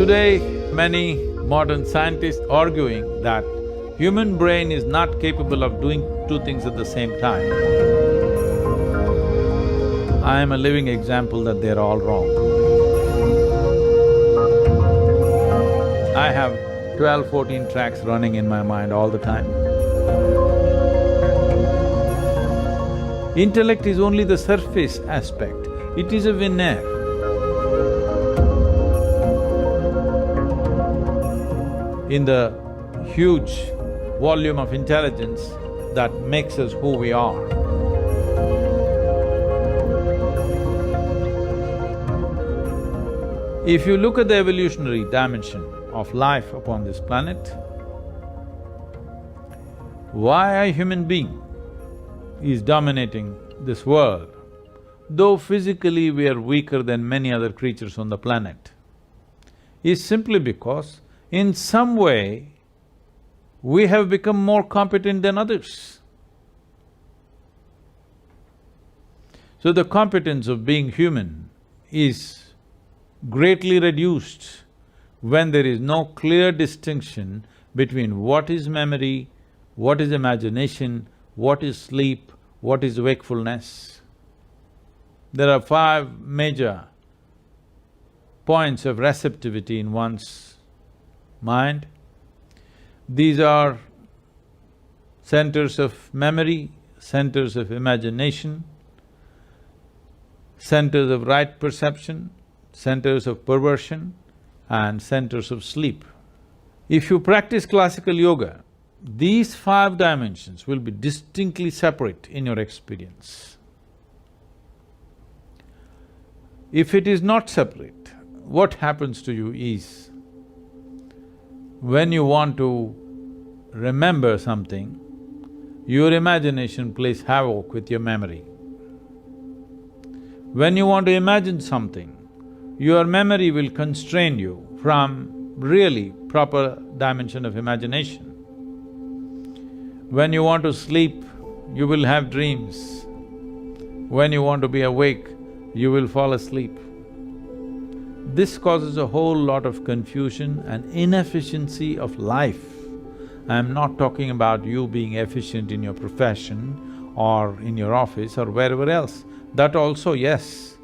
Today, many modern scientists arguing that human brain is not capable of doing two things at the same time. I am a living example that they're all wrong. I have 12, 14 tracks running in my mind all the time. Intellect is only the surface aspect, it is a veneer. In the huge volume of intelligence that makes us who we are. If you look at the evolutionary dimension of life upon this planet, why a human being is dominating this world, though physically we are weaker than many other creatures on the planet, is simply because in some way we have become more competent than others. So the competence of being human is greatly reduced when there is no clear distinction between what is memory, what is imagination, what is sleep, what is wakefulness. There are 5 major points of receptivity in one's mind. These are centers of memory, centers of imagination, centers of right perception, centers of perversion, and centers of sleep. If you practice classical yoga, these 5 dimensions will be distinctly separate in your experience. If it is not separate, what happens to you is, when you want to remember something, your imagination plays havoc with your memory. When you want to imagine something, your memory will constrain you from really proper dimension of imagination. When you want to sleep, you will have dreams. When you want to be awake, you will fall asleep. This causes a whole lot of confusion and inefficiency of life. I'm not talking about you being efficient in your profession or in your office or wherever else. That also, yes,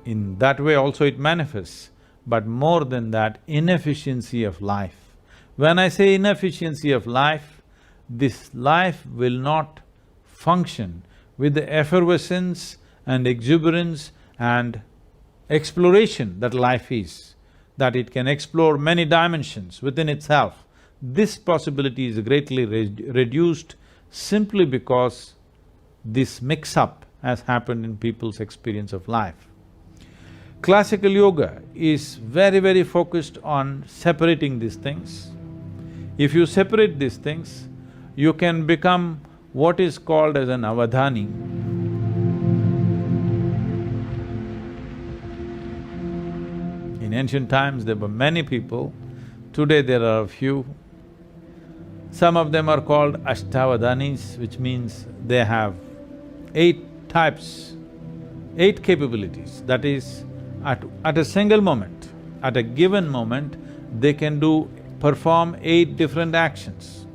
in that way also it manifests, but more than that, inefficiency of life. When I say inefficiency of life, this life will not function with the effervescence and exuberance and exploration that life is, that it can explore many dimensions within itself. This possibility is greatly reduced simply because this mix-up has happened in people's experience of life. Classical yoga is very, very focused on separating these things. If you separate these things, you can become what is called as an avadhani. In ancient times, there were many people, today there are a few. Some of them are called ashtavadhanis, which means they have 8 types, 8 capabilities. That is, at a single moment, at a given moment, they can perform 8 different actions.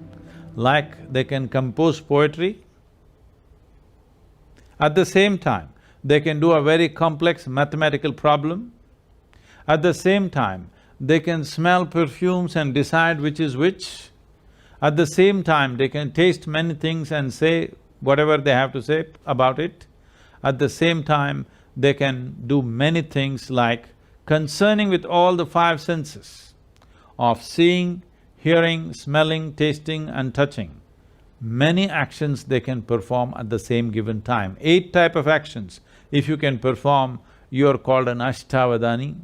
Like they can compose poetry, at the same time, they can do a very complex mathematical problem. At the same time, they can smell perfumes and decide which is which. At the same time, they can taste many things and say whatever they have to say about it. At the same time, they can do many things like concerning with all the 5 senses of seeing, hearing, smelling, tasting and touching. Many actions they can perform at the same given time. 8 type of actions, if you can perform, you are called an ashtavadhani.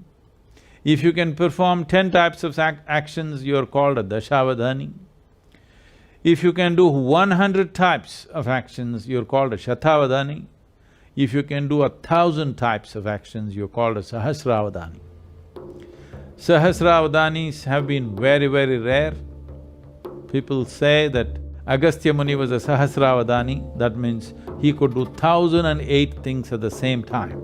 If you can perform 10 types of actions, you are called a dashavadhani. If you can do 100 types of actions, you're called a shatavadhani. If you can do 1,000 types of actions, you're called a sahasravadhani. Sahasravadhanis have been very, very rare. People say that Agastya Muni was a Sahasravadhani, that means he could do 1,008 things at the same time.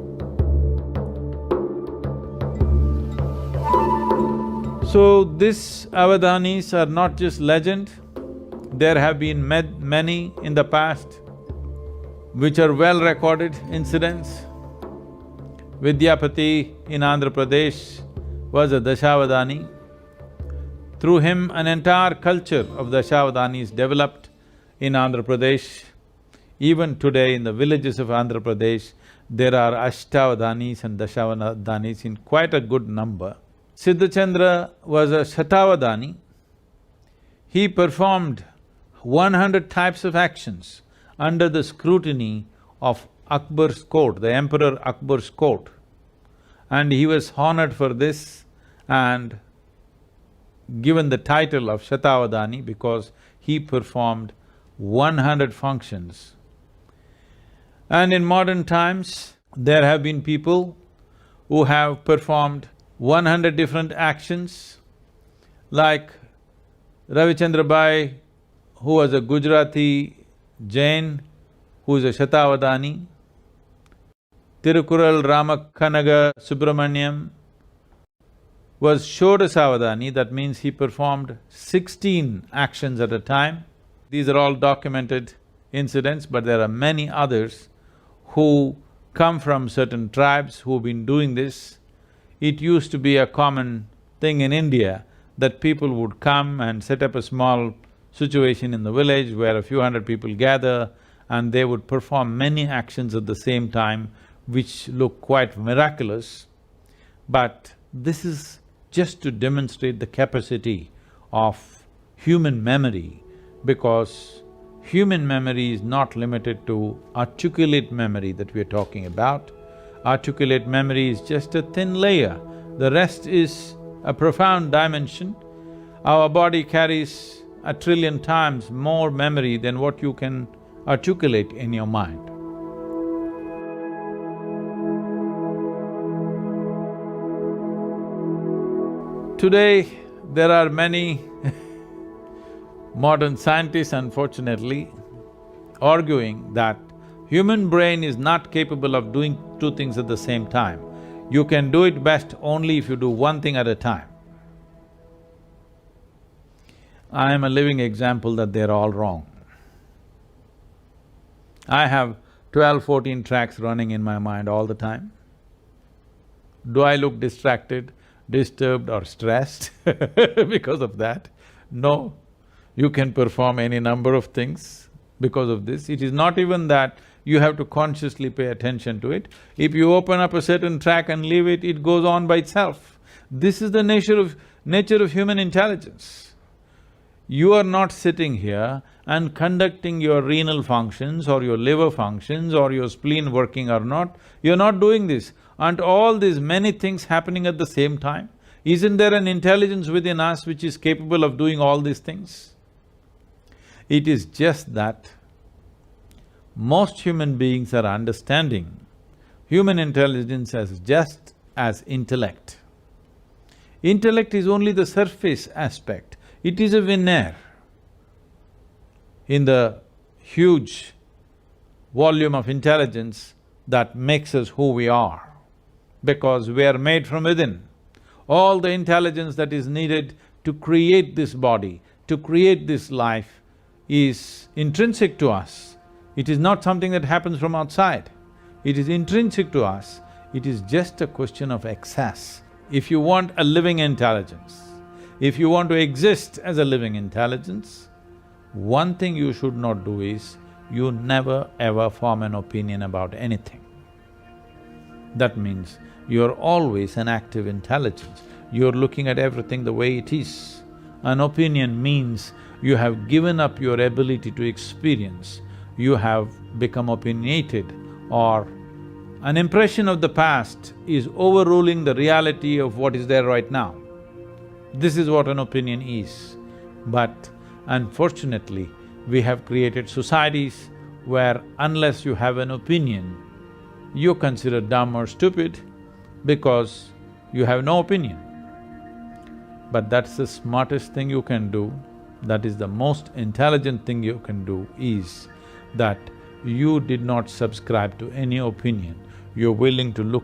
So these Avadanis are not just legend, there have been many in the past which are well-recorded incidents. Vidyapati in Andhra Pradesh was a Dashavadani. Through him, an entire culture of Dashavadanis developed in Andhra Pradesh. Even today in the villages of Andhra Pradesh, there are Ashtavadanis and Dashavadanis in quite a good number. Siddhachandra was a Shatavadani. He performed 100 types of actions under the scrutiny of Akbar's court, the Emperor Akbar's court. And he was honored for this and given the title of Shatavadani because he performed 100 functions. And in modern times, there have been people who have performed 100 different actions, like Ravichandra Bai, who was a Gujarati Jain, who is a Shatavadani. Tirukural Ramakanaga Subramaniam was Shodasavadani, that means he performed 16 actions at a time. These are all documented incidents, but there are many others who come from certain tribes who've been doing this. It used to be a common thing in India that people would come and set up a small situation in the village where a few hundred people gather and they would perform many actions at the same time which look quite miraculous. But this is just to demonstrate the capacity of human memory, because human memory is not limited to articulate memory that we're talking about. Articulate memory is just a thin layer, the rest is a profound dimension. Our body carries 1 trillion times more memory than what you can articulate in your mind. Today, there are many modern scientists, unfortunately, arguing that human brain is not capable of doing two things at the same time. You can do it best only if you do one thing at a time. I am a living example that they're all wrong. I have 12, 14 tracks running in my mind all the time. Do I look distracted, disturbed or stressed because of that? No. You can perform any number of things because of this. It is not even that you have to consciously pay attention to it. If you open up a certain track and leave it, it goes on by itself. This is the nature of human intelligence. You are not sitting here and conducting your renal functions or your liver functions or your spleen working or not. You're not doing this. Aren't all these many things happening at the same time? Isn't there an intelligence within us which is capable of doing all these things? It is just that most human beings are understanding human intelligence as just as intellect. Intellect is only the surface aspect, it is a veneer in the huge volume of intelligence that makes us who we are, because we are made from within. All the intelligence that is needed to create this body, to create this life, is intrinsic to us. It is not something that happens from outside. It is intrinsic to us. It is just a question of access. If you want a living intelligence, if you want to exist as a living intelligence, one thing you should not do is, you never ever form an opinion about anything. That means you're always an active intelligence, you're looking at everything the way it is. An opinion means you have given up your ability to experience, you have become opinionated, or an impression of the past is overruling the reality of what is there right now. This is what an opinion is. But unfortunately, we have created societies where unless you have an opinion, you're considered dumb or stupid because you have no opinion. But that's the smartest thing you can do, that is the most intelligent thing you can do, is that you did not subscribe to any opinion. You're willing to look